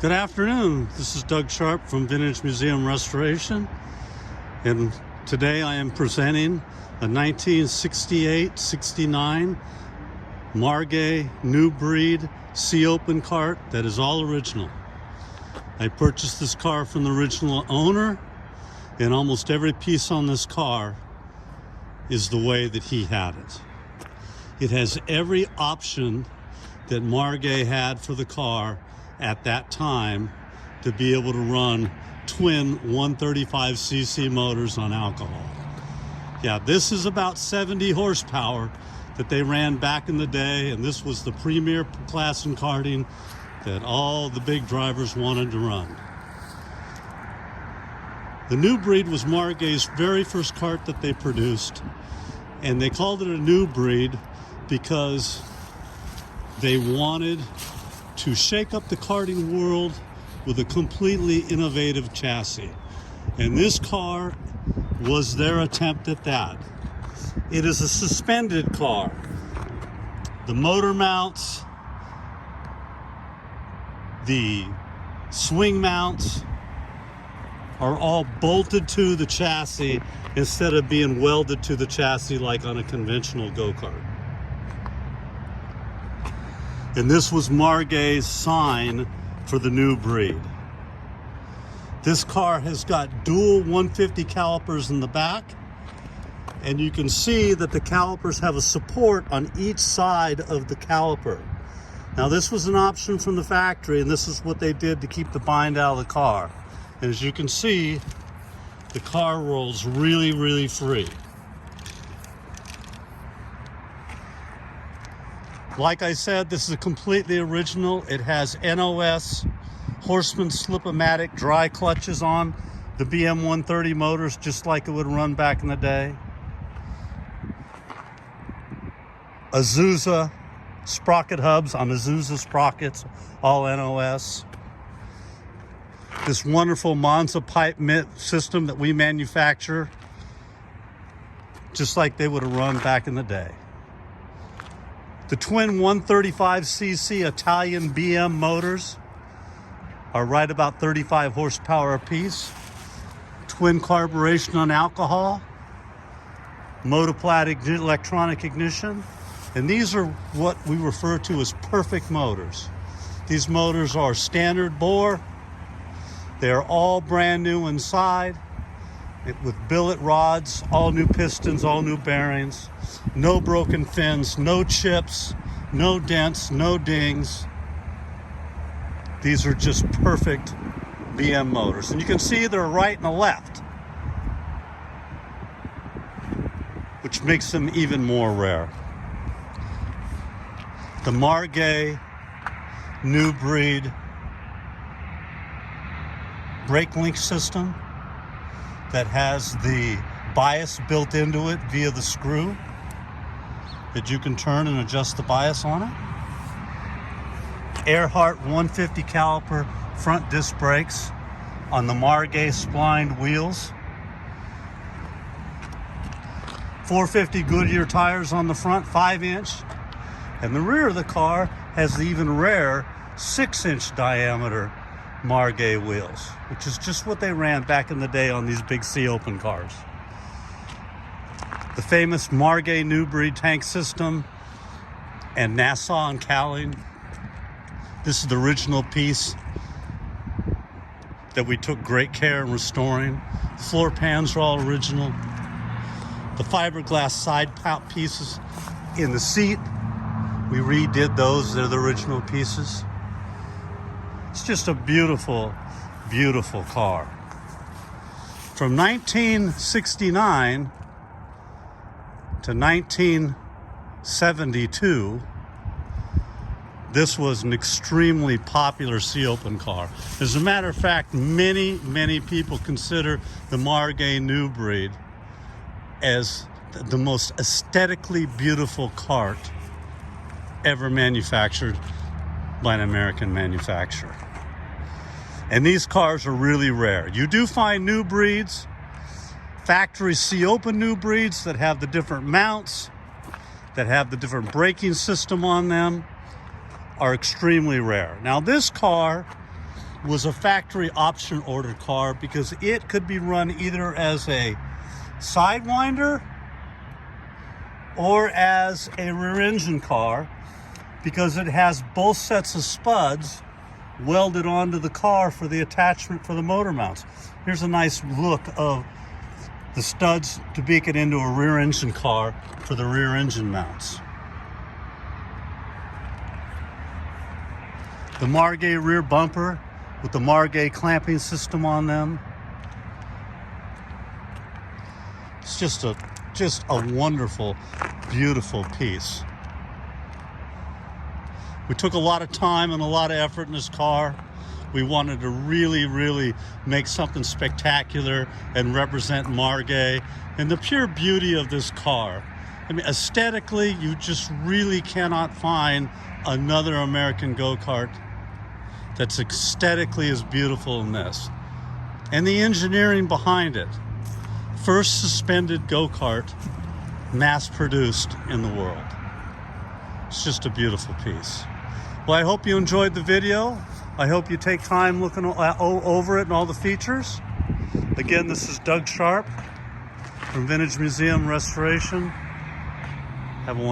Good afternoon. This is Doug Sharp from Vintage Museum Restoration, and today I am presenting a 1968-69 Margay New Breed C-open kart that is all original. I purchased this car from the original owner, and almost every piece on this car is the way that he had it. It has every option that Margay had for the car at that time to be able to run twin 135cc motors on alcohol. Yeah, this is about 70 horsepower that they ran back in the day, and this was the premier class in karting that all the big drivers wanted to run. The New Breed was Margay's very first kart that they produced, and they called it a New Breed because they wanted to shake up the karting world with a completely innovative chassis. And this car was their attempt at that. It is a suspended car. The motor mounts, the swing mounts are all bolted to the chassis instead of being welded to the chassis like on a conventional go-kart. And this was Margay's sign for the New Breed. This car has got dual 150 calipers in the back, and you can see that the calipers have a support on each side of the caliper. Now this was an option from the factory, and this is what they did to keep the bind out of the car. And as you can see, the car rolls really, really free. Like I said, this is a completely original. It has NOS Horseman Slip-O-Matic dry clutches on the BM130 motors, just like it would run back in the day. Azusa sprocket hubs on Azusa sprockets, all NOS. This wonderful Monza pipe system that we manufacture, just like they would have run back in the day. The twin 135cc Italian BM motors are right about 35 horsepower apiece. Twin carburation on alcohol, Motoplat electronic ignition, and these are what we refer to as perfect motors. These motors are standard bore. They are all brand new inside, with billet rods, all new pistons, all new bearings, no broken fins, no chips, no dents, no dings. These are just perfect BM motors. And you can see they're right and a left, which makes them even more rare. The Margay New Breed brake link system that has the bias built into it via the screw that you can turn and adjust the bias on it. Earhart 150 caliper front disc brakes on the Margay splined wheels. 450 Goodyear tires on the front, 5-inch. And the rear of the car has the even rare 6-inch diameter Margay wheels, which is just what they ran back in the day on these big C-open cars. The famous Margay New Breed tank system and Nassau and cowling. This is the original piece that we took great care in restoring. The floor pans are all original. The fiberglass side pout pieces in the seat, we redid those. They're the original pieces. It's just a beautiful, beautiful car. From 1969 to 1972, this was an extremely popular C-open car. As a matter of fact, many, many people consider the Margay New Breed as the most aesthetically beautiful kart ever manufactured by an American manufacturer. And these cars are really rare. You do find New Breeds, factory C-open New Breeds that have the different mounts, that have the different braking system on them, are extremely rare. Now this car was a factory option order car because it could be run either as a sidewinder or as a rear engine car, because it has both sets of spuds welded onto the car for the attachment for the motor mounts. Here's a nice look of the studs to make it into a rear engine car for the rear engine mounts. The Margay rear bumper with the Margay clamping system on them. It's just a wonderful, beautiful piece. We took a lot of time and a lot of effort in this car. We wanted to really make something spectacular and represent Margay and the pure beauty of this car. I mean, aesthetically, you just really cannot find another American go-kart that's aesthetically as beautiful in this. And the engineering behind it. First suspended go-kart mass-produced in the world. It's just a beautiful piece. Well, I hope you enjoyed the video. I hope you take time looking over it and all the features. Again, this is Doug Sharp from Vintage Museum Restoration. Have a wonderful